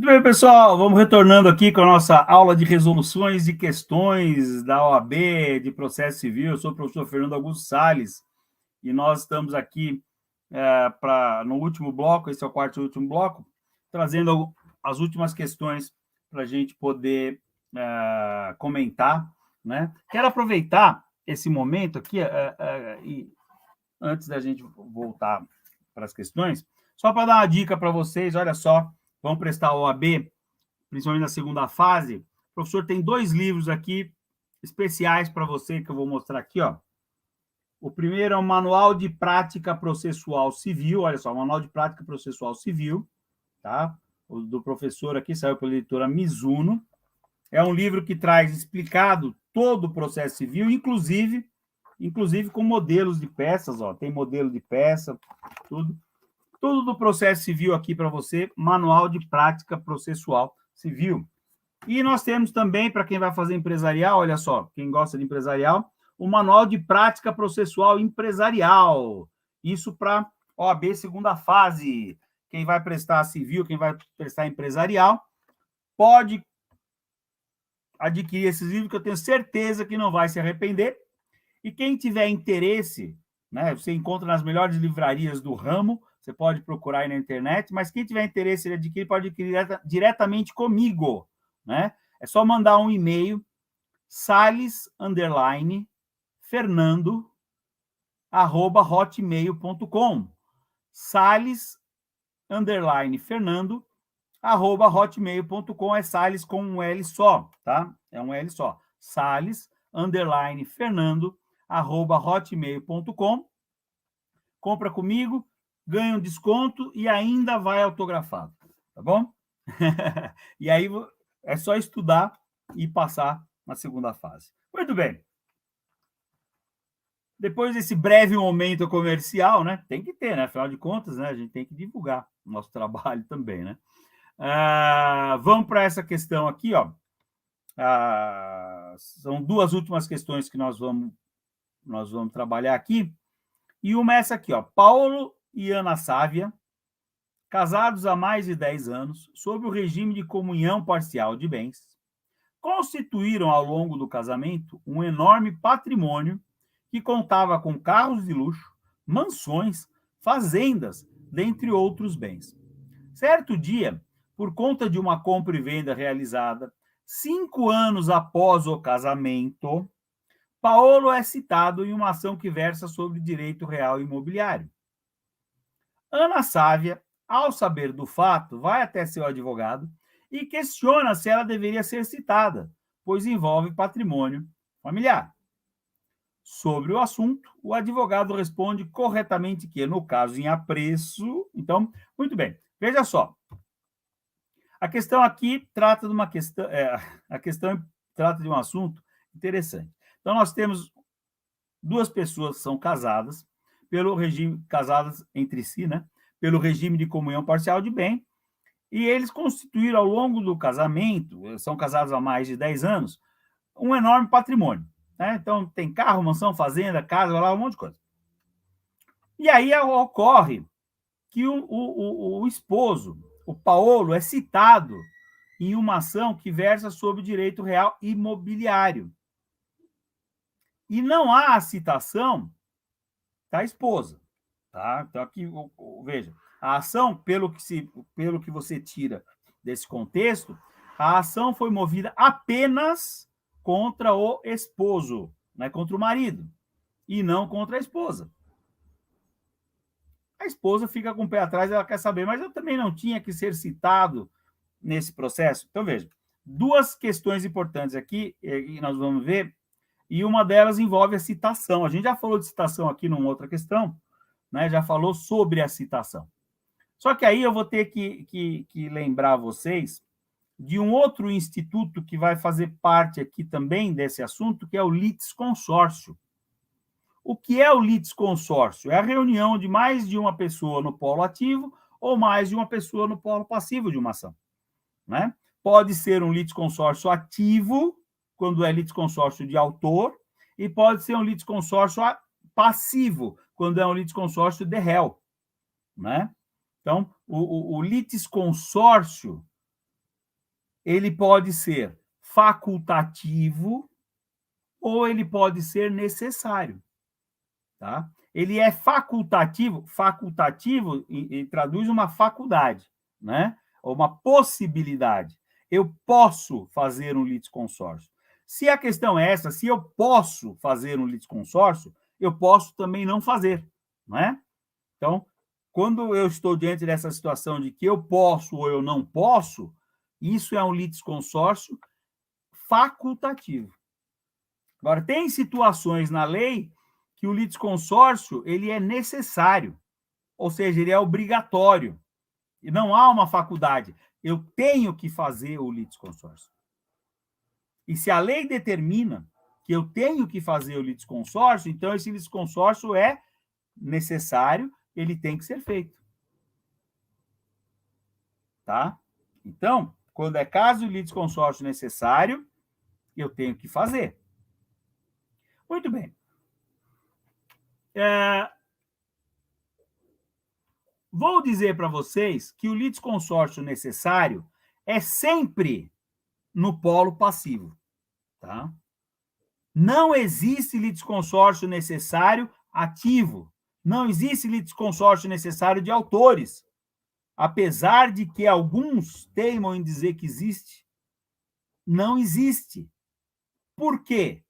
Muito bem, pessoal, vamos retornando aqui com a nossa aula de resoluções de questões da OAB, de processo civil. Eu sou o professor Fernando Augusto Salles e nós estamos aqui no último bloco, esse é o quarto e último bloco, trazendo as últimas questões para a gente poder comentar, né? Quero aproveitar esse momento aqui, e antes da gente voltar para as questões, só para dar uma dica para vocês, olha só, vão prestar a OAB, principalmente na segunda fase. O professor tem 2 livros aqui especiais para você, que eu vou mostrar aqui, ó. O primeiro é o Manual de Prática Processual Civil, olha só, Manual de Prática Processual Civil, tá? O do professor aqui saiu pela editora Mizuno. É um livro que traz explicado todo o processo civil, inclusive com modelos de peças, ó, tem modelo de peça, tudo do processo civil aqui para você, Manual de Prática Processual Civil. E nós temos também, para quem vai fazer empresarial, olha só, quem gosta de empresarial, o Manual de Prática Processual Empresarial. Isso para OAB segunda fase. Quem vai prestar civil, quem vai prestar empresarial, pode adquirir esses livros, que eu tenho certeza que não vai se arrepender. E quem tiver interesse, né, você encontra nas melhores livrarias do ramo, você pode procurar aí na internet, mas quem tiver interesse em adquirir, pode adquirir diretamente comigo, né? É só mandar um e-mail, sales_fernando@hotmail.com. sales_fernando@hotmail.com. É Sales com um L só, tá? É um L só. sales_fernando@hotmail.com. Compra comigo, ganha um desconto e ainda vai autografado, tá bom? E aí é só estudar e passar na segunda fase. Muito bem. Depois desse breve momento comercial, né? Tem que ter, né? Afinal de contas, né? A gente tem que divulgar o nosso trabalho também, né? Vamos para essa questão aqui, ó. São 2 últimas questões que nós vamos trabalhar aqui. E uma é essa aqui, ó. Paulo e Ana Sávia, casados há mais de 10 anos, sob o regime de comunhão parcial de bens, constituíram ao longo do casamento um enorme patrimônio que contava com carros de luxo, mansões, fazendas, dentre outros bens. Certo dia, por conta de uma compra e venda realizada 5 anos após o casamento, Paulo é citado em uma ação que versa sobre direito real imobiliário. Ana Sávia, ao saber do fato, vai até seu advogado e questiona se ela deveria ser citada, pois envolve patrimônio familiar. Sobre o assunto, o advogado responde corretamente que, no caso em apreço... Então, muito bem, veja só. A questão aqui trata de uma questão... a questão trata de um assunto interessante. Então, nós temos 2 pessoas que são casadas, pelo regime, casadas entre si, né? Pelo regime de comunhão parcial de bem, e eles constituíram ao longo do casamento, são casados há mais de 10 anos, um enorme patrimônio, né? Então, tem carro, mansão, fazenda, casa, lá, um monte de coisa. E aí ocorre que o esposo, o Paulo, é citado em uma ação que versa sobre direito real imobiliário. E não há a citação da esposa, tá? Então, aqui, veja, a ação, pelo que você tira desse contexto, a ação foi movida apenas contra o esposo, né? Contra o marido, e não contra a esposa. A esposa fica com o pé atrás, ela quer saber, mas eu também não tinha que ser citado nesse processo. Então, veja, 2 questões importantes aqui, e nós vamos ver, e uma delas envolve a citação. A gente já falou de citação aqui numa outra questão, né? Já falou sobre a citação. Só que aí eu vou ter que lembrar vocês de um outro instituto que vai fazer parte aqui também desse assunto, que é o litisconsórcio. O que é o litisconsórcio? É a reunião de mais de uma pessoa no polo ativo ou mais de uma pessoa no polo passivo de uma ação, né? Pode ser um litisconsórcio ativo, quando é litisconsórcio de autor, e pode ser um litisconsórcio passivo, quando é um litisconsórcio de réu, né? Então, o litisconsórcio ele pode ser facultativo ou ele pode ser necessário, tá? Ele é facultativo, facultativo e traduz uma faculdade, né? Ou uma possibilidade. Eu posso fazer um litisconsórcio. Se a questão é essa, se eu posso fazer um litisconsórcio, eu posso também não fazer, não é? Então, quando eu estou diante dessa situação de que eu posso ou eu não posso, isso é um litisconsórcio facultativo. Agora, tem situações na lei que o litisconsórcio ele é necessário, ou seja, ele é obrigatório, e não há uma faculdade. Eu tenho que fazer o litisconsórcio. E se a lei determina que eu tenho que fazer o litisconsórcio, então esse litisconsórcio é necessário, ele tem que ser feito. Tá? Então, quando é caso de litisconsórcio necessário, eu tenho que fazer. Muito bem. Vou dizer para vocês que o litisconsórcio necessário é sempre no polo passivo. Tá? Não existe litisconsórcio necessário ativo. Não existe litisconsórcio necessário de autores. Apesar de que alguns teimam em dizer que existe, não existe. Por quê?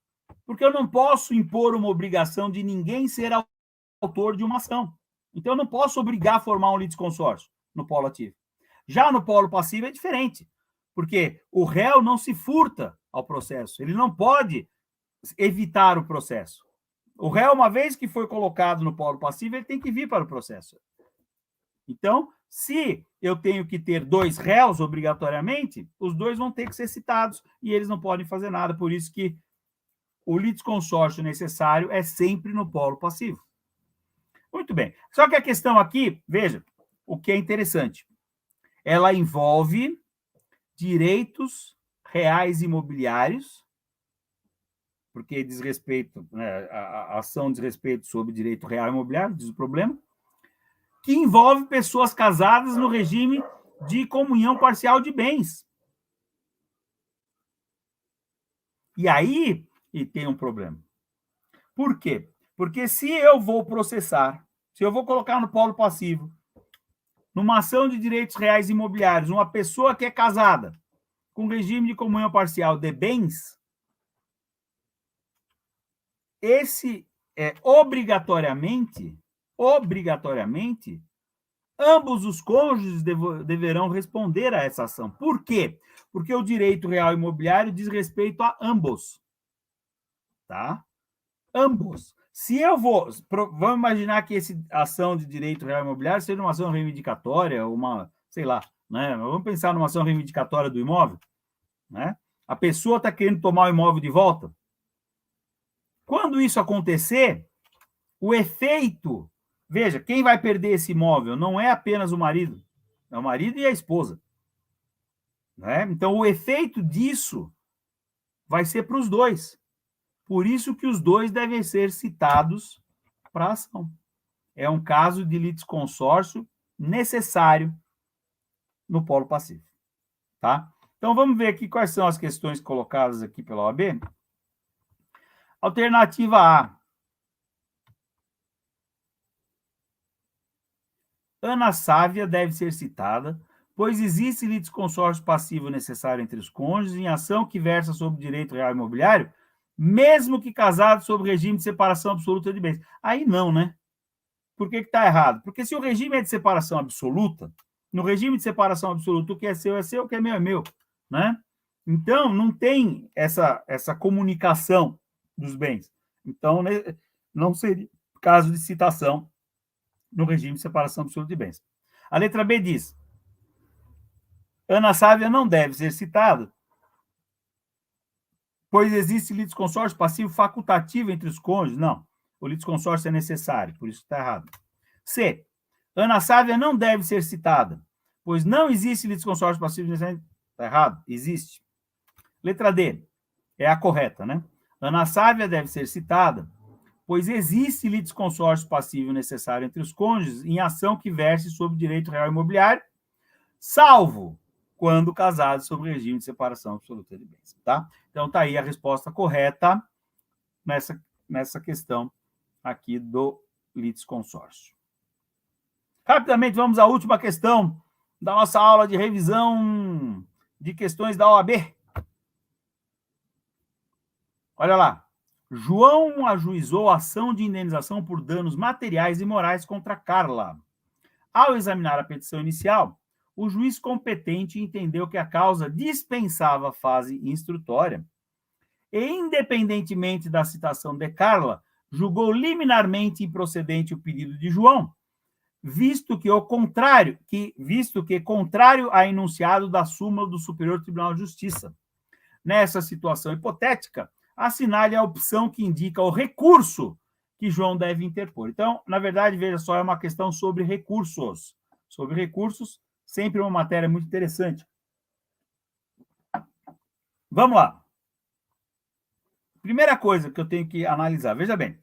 Porque eu não posso impor uma obrigação de ninguém ser autor de uma ação. Então, eu não posso obrigar a formar um litisconsórcio no polo ativo. Já no polo passivo é diferente, porque o réu não se furta ao processo, ele não pode evitar o processo. O réu, uma vez que foi colocado no polo passivo, ele tem que vir para o processo. Então, se eu tenho que ter 2 réus obrigatoriamente, os 2 vão ter que ser citados e eles não podem fazer nada. Por isso que o litisconsórcio necessário é sempre no polo passivo. Muito bem. Só que a questão aqui, veja, o que é interessante, ela envolve direitos reais imobiliários, porque diz respeito, né, a ação diz respeito sobre direito real imobiliário, diz o problema, que envolve pessoas casadas no regime de comunhão parcial de bens. E aí, e tem um problema. Por quê? Porque se eu vou processar, se eu vou colocar no polo passivo, numa ação de direitos reais imobiliários, uma pessoa que é casada com regime de comunhão parcial de bens, esse é obrigatoriamente, ambos os cônjuges deverão responder a essa ação. Por quê? Porque o direito real imobiliário diz respeito a ambos. Tá? Ambos. Se eu vamos imaginar que essa ação de direito real imobiliário seja uma ação reivindicatória, uma, sei lá, né? Vamos pensar numa ação reivindicatória do imóvel, né? A pessoa está querendo tomar o imóvel de volta. Quando isso acontecer, o efeito, veja, quem vai perder esse imóvel não é apenas o marido, é o marido e a esposa, né? Então, o efeito disso vai ser para os dois. Por isso que os dois devem ser citados para a ação. É um caso de litisconsórcio necessário no polo passivo. Tá? Então, vamos ver aqui quais são as questões colocadas aqui pela OAB. Alternativa A. Ana Sávia deve ser citada, pois existe litisconsórcio passivo necessário entre os cônjuges em ação que versa sobre direito real imobiliário, mesmo que casado sob regime de separação absoluta de bens. Aí não, né? Por que está errado? Porque se o regime é de separação absoluta, no regime de separação absoluta, o que é seu, o que é meu, né? Então, não tem essa comunicação dos bens. Então, não seria caso de citação no regime de separação absoluta de bens. A letra B diz: Ana Sávia não deve ser citada, pois existe litisconsórcio passivo facultativo entre os cônjuges. Não, o litisconsórcio é necessário, por isso está errado. C. Ana Sávia não deve ser citada, pois não existe litisconsórcio passivo necessário. Está errado? Existe. Letra D. É a correta, né? Ana Sávia deve ser citada, pois existe litisconsórcio passivo necessário entre os cônjuges em ação que verse sobre direito real imobiliário, salvo quando casados sob regime de separação absoluta de bens, tá? Então, tá aí a resposta correta nessa questão aqui do litisconsórcio. Rapidamente, vamos à última questão da nossa aula de revisão de questões da OAB. Olha lá. João ajuizou ação de indenização por danos materiais e morais contra Carla. Ao examinar a petição inicial, o juiz competente entendeu que a causa dispensava a fase instrutória e, independentemente da citação de Carla, julgou liminarmente improcedente o pedido de João, visto que contrario a enunciado da súmula do Superior Tribunal de Justiça. Nessa situação hipotética, assinale a opção que indica o recurso que João deve interpor. Então, na verdade, veja só, é uma questão sobre recursos. Sobre recursos, sempre uma matéria muito interessante. Vamos lá. Primeira coisa que eu tenho que analisar, veja bem.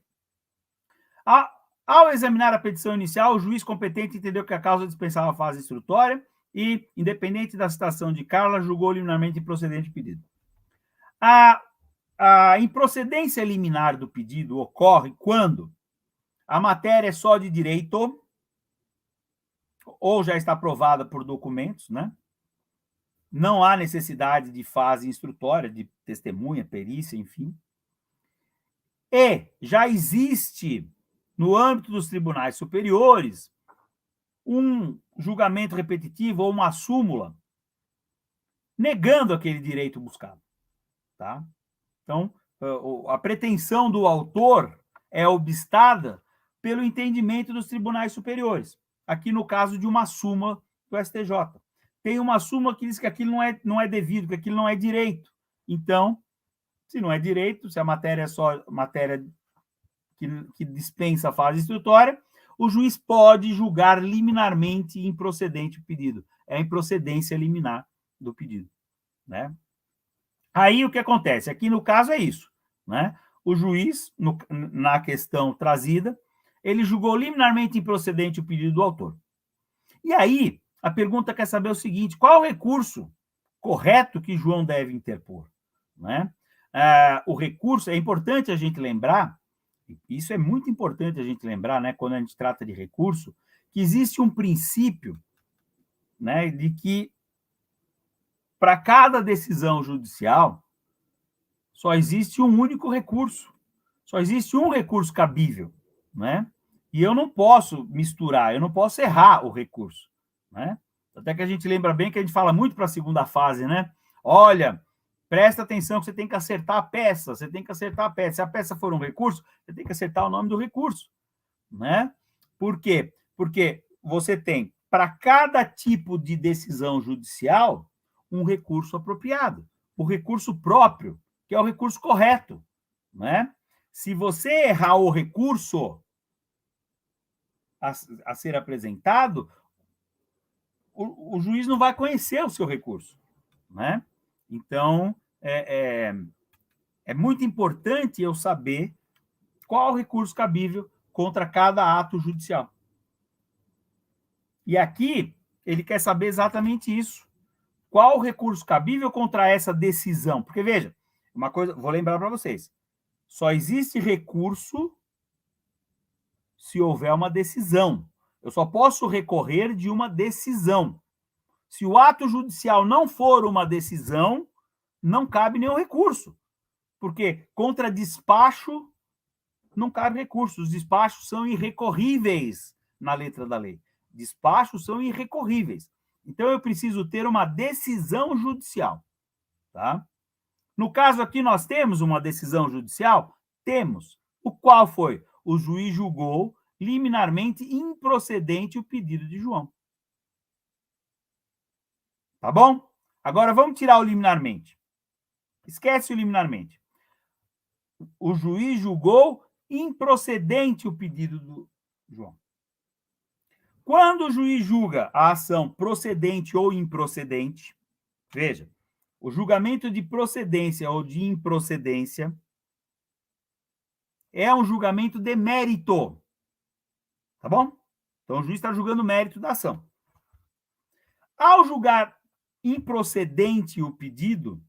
Ao examinar a petição inicial, o juiz competente entendeu que a causa dispensava a fase instrutória e, independente da citação de Carla, julgou liminarmente improcedente o pedido. A improcedência liminar do pedido ocorre quando a matéria é só de direito ou já está provada por documentos, né? Não há necessidade de fase instrutória, de testemunha, perícia, enfim. E já existe, no âmbito dos tribunais superiores, um julgamento repetitivo ou uma súmula negando aquele direito buscado, tá? Então, a pretensão do autor é obstada pelo entendimento dos tribunais superiores. Aqui no caso de uma súmula do STJ. Tem uma súmula que diz que aquilo não é devido, que aquilo não é direito. Então, se não é direito, se a matéria é só matéria que dispensa a fase instrutória, o juiz pode julgar liminarmente improcedente o pedido. É a improcedência liminar do pedido, né? Aí o que acontece? Aqui no caso é isso, né? O juiz, na questão trazida, ele julgou liminarmente improcedente o pedido do autor. E aí, a pergunta quer saber o seguinte: qual o recurso correto que João deve interpor, né? O recurso, é importante a gente lembrar, isso é muito importante a gente lembrar, né, quando a gente trata de recurso, que existe um princípio, né, de que para cada decisão judicial só existe um único recurso, só existe um recurso cabível, né? E eu não posso misturar, eu não posso errar o recurso, né? Até que a gente lembra bem que a gente fala muito para a segunda fase, né? Olha, presta atenção que você tem que acertar a peça, você tem que acertar a peça. Se a peça for um recurso, você tem que acertar o nome do recurso, né? Por quê? Porque você tem, para cada tipo de decisão judicial, um recurso apropriado, o recurso próprio, que é o recurso correto, né? Se você errar o recurso a ser apresentado, o juiz não vai conhecer o seu recurso, né? Então, é muito importante eu saber qual o recurso cabível contra cada ato judicial. E aqui, ele quer saber exatamente isso. Qual o recurso cabível contra essa decisão? Porque, veja, uma coisa, vou lembrar para vocês, só existe recurso se houver uma decisão. Eu só posso recorrer de uma decisão. Se o ato judicial não for uma decisão, não cabe nenhum recurso. Porque contra despacho não cabe recurso. Os despachos são irrecorríveis na letra da lei. Despachos são irrecorríveis. Então, eu preciso ter uma decisão judicial, tá? No caso aqui, nós temos uma decisão judicial? Temos. O qual foi? O juiz julgou liminarmente improcedente o pedido de João. Tá bom? Agora, vamos tirar o liminarmente. Esquece o liminarmente. O juiz julgou improcedente o pedido do João. Quando o juiz julga a ação procedente ou improcedente, veja, o julgamento de procedência ou de improcedência é um julgamento de mérito. Tá bom? Então, o juiz está julgando o mérito da ação. Ao julgar improcedente o pedido,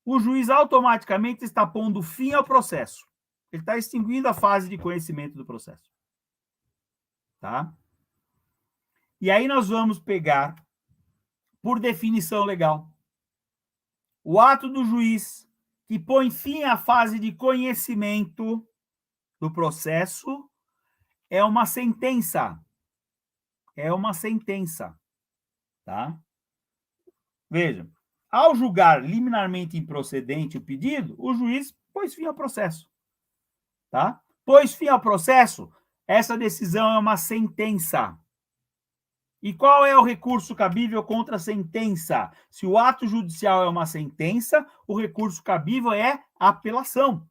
o juiz automaticamente está pondo fim ao processo. Ele está extinguindo a fase de conhecimento do processo. Tá? E aí nós vamos pegar, por definição legal, o ato do juiz que põe fim à fase de conhecimento do processo é uma sentença. É uma sentença. Tá? Veja, ao julgar liminarmente improcedente o pedido, o juiz pôs fim ao processo. Tá? Pôs fim ao processo, essa decisão é uma sentença. E qual é o recurso cabível contra a sentença? Se o ato judicial é uma sentença, o recurso cabível é a apelação.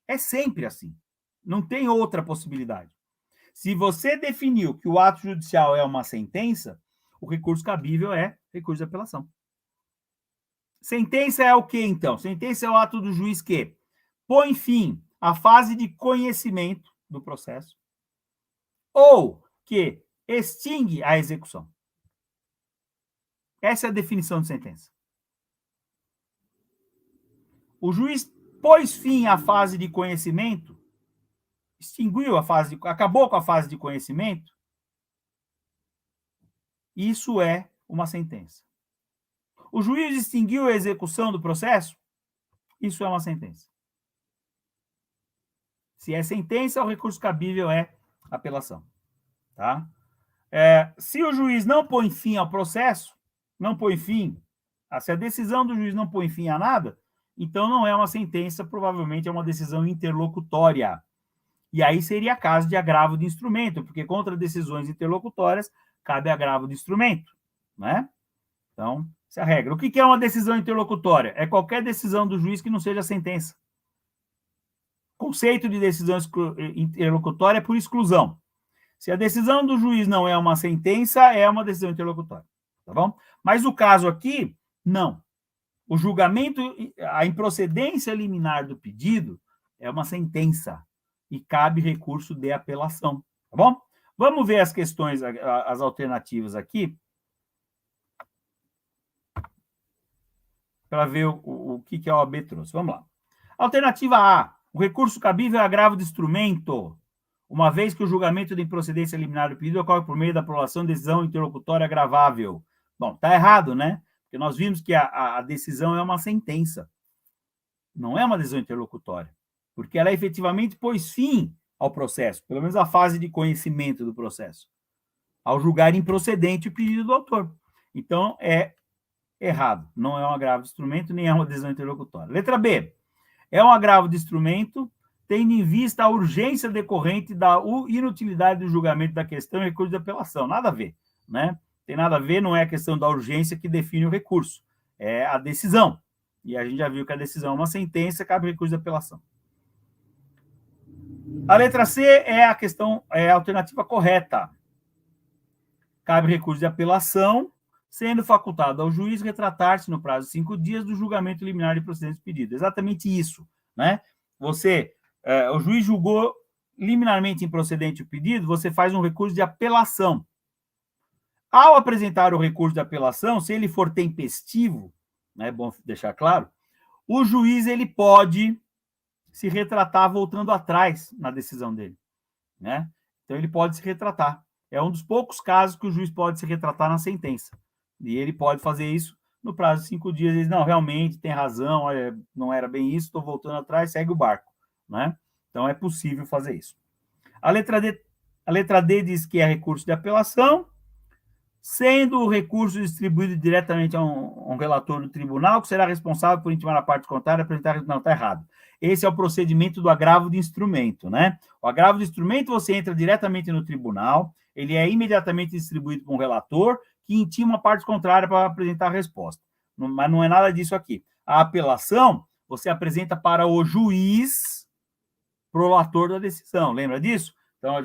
É sempre assim. Não tem outra possibilidade. Se você definiu que o ato judicial é uma sentença, o recurso cabível é recurso de apelação. Sentença é o quê, então? Sentença é o ato do juiz que põe fim à fase de conhecimento do processo ou que extingue a execução. Essa é a definição de sentença. O juiz pôs fim à fase de conhecimento, extinguiu a fase, acabou com a fase de conhecimento. Isso é uma sentença. O juiz extinguiu a execução do processo. Isso é uma sentença. Se é sentença, o recurso cabível é apelação. Tá? Se o juiz não põe fim ao processo, não põe fim, se a decisão do juiz não põe fim a nada, então não é uma sentença, provavelmente é uma decisão interlocutória. E aí seria caso de agravo de instrumento, porque contra decisões interlocutórias cabe agravo de instrumento, né? Então, essa é a regra. O que é uma decisão interlocutória? É qualquer decisão do juiz que não seja sentença. Conceito de decisão interlocutória é por exclusão. Se a decisão do juiz não é uma sentença, é uma decisão interlocutória, tá bom? Mas o caso aqui, não. O julgamento, a improcedência liminar do pedido é uma sentença e cabe recurso de apelação, tá bom? Vamos ver as questões, as alternativas aqui, para ver o que a OAB trouxe. Vamos lá. Alternativa A, o recurso cabível é agravo de instrumento, uma vez que o julgamento de improcedência liminar do pedido ocorre por meio da aprovação de decisão interlocutória agravável. Bom, tá errado, né? Porque nós vimos que a decisão é uma sentença. Não é uma decisão interlocutória. Porque ela efetivamente pôs fim ao processo, pelo menos a fase de conhecimento do processo, ao julgar improcedente o pedido do autor. Então, é errado. Não é um agravo de instrumento, nem é uma decisão interlocutória. Letra B. É um agravo de instrumento, tendo em vista a urgência decorrente da inutilidade do julgamento da questão e recurso de apelação. Nada a ver, né? Tem nada a ver, não é a questão da urgência que define o recurso, é a decisão. E a gente já viu que a decisão é uma sentença, cabe recurso de apelação. A letra C é a questão, é a alternativa correta. Cabe recurso de apelação, sendo facultado ao juiz retratar-se no prazo de 5 dias do julgamento liminar de procedimento de pedido. Exatamente isso, né? O juiz julgou liminarmente improcedente o pedido, você faz um recurso de apelação. Ao apresentar o recurso de apelação, se ele for tempestivo, né, é bom deixar claro, o juiz ele pode se retratar voltando atrás na decisão dele, né? Então ele pode se retratar. É um dos poucos casos que o juiz pode se retratar na sentença. E ele pode fazer isso no prazo de 5 dias. Ele diz, não, realmente, tem razão, olha, não era bem isso, estou voltando atrás, segue o barco, né? Então é possível fazer isso. A letra D diz que é recurso de apelação, sendo o recurso distribuído diretamente a um relator do tribunal, que será responsável por intimar a parte contrária, apresentar... Não, está errado. Esse é o procedimento do agravo de instrumento, né? O agravo de instrumento, você entra diretamente no tribunal, ele é imediatamente distribuído para um relator, que intima a parte contrária para apresentar a resposta. Mas não é nada disso aqui. A apelação, você apresenta para o juiz prolator da decisão. Lembra disso? Então, a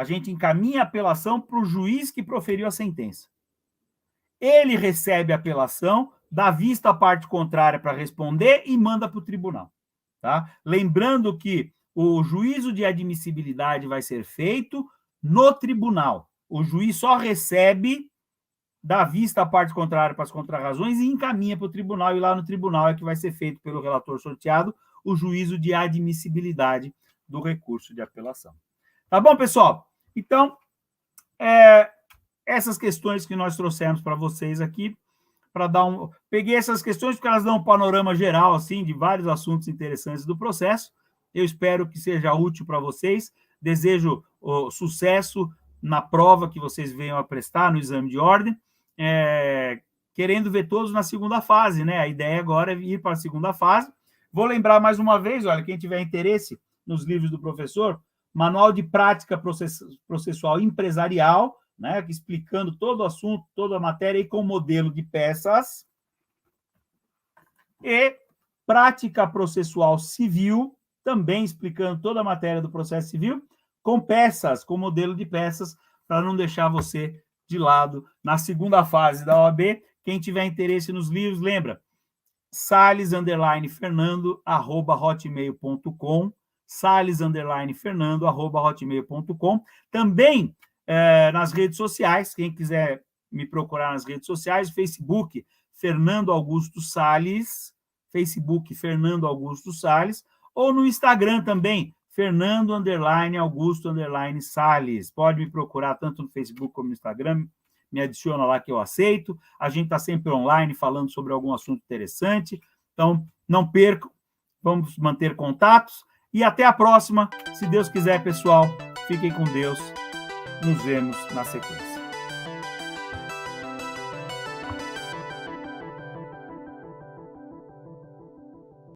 gente encaminha a apelação para o juiz que proferiu a sentença. Ele recebe a apelação, dá vista à parte contrária para responder e manda para o tribunal. Tá? Lembrando que o juízo de admissibilidade vai ser feito no tribunal. O juiz só recebe dá vista à parte contrária para as contrarrazões e encaminha para o tribunal, e lá no tribunal é que vai ser feito pelo relator sorteado o juízo de admissibilidade do recurso de apelação. Tá bom, pessoal? Então, essas questões que nós trouxemos para vocês aqui, para dar um... Peguei essas questões porque elas dão um panorama geral, assim, de vários assuntos interessantes do processo. Eu espero que seja útil para vocês. Desejo sucesso na prova que vocês venham a prestar, no exame de ordem. Querendo ver todos na segunda fase, né? A ideia agora é ir para a segunda fase. Vou lembrar mais uma vez, olha, quem tiver interesse nos livros do professor, Manual de Prática Processual Empresarial, né, explicando todo o assunto, toda a matéria, e com modelo de peças, e Prática Processual Civil, também explicando toda a matéria do processo civil, com peças, com modelo de peças, para não deixar você de lado na segunda fase da OAB. Quem tiver interesse nos livros, lembra, sales_fernando@hotmail.com, sales_fernando@hotmail.com. Também nas redes sociais, quem quiser me procurar nas redes sociais, Facebook, Fernando Augusto Sales, Facebook, Fernando Augusto Sales, ou no Instagram também, Fernando_Augusto_Sales. Pode me procurar tanto no Facebook como no Instagram, me adiciona lá que eu aceito. A gente está sempre online falando sobre algum assunto interessante. Então, não percam, vamos manter contatos e até a próxima. Se Deus quiser, pessoal, fiquem com Deus. Nos vemos na sequência.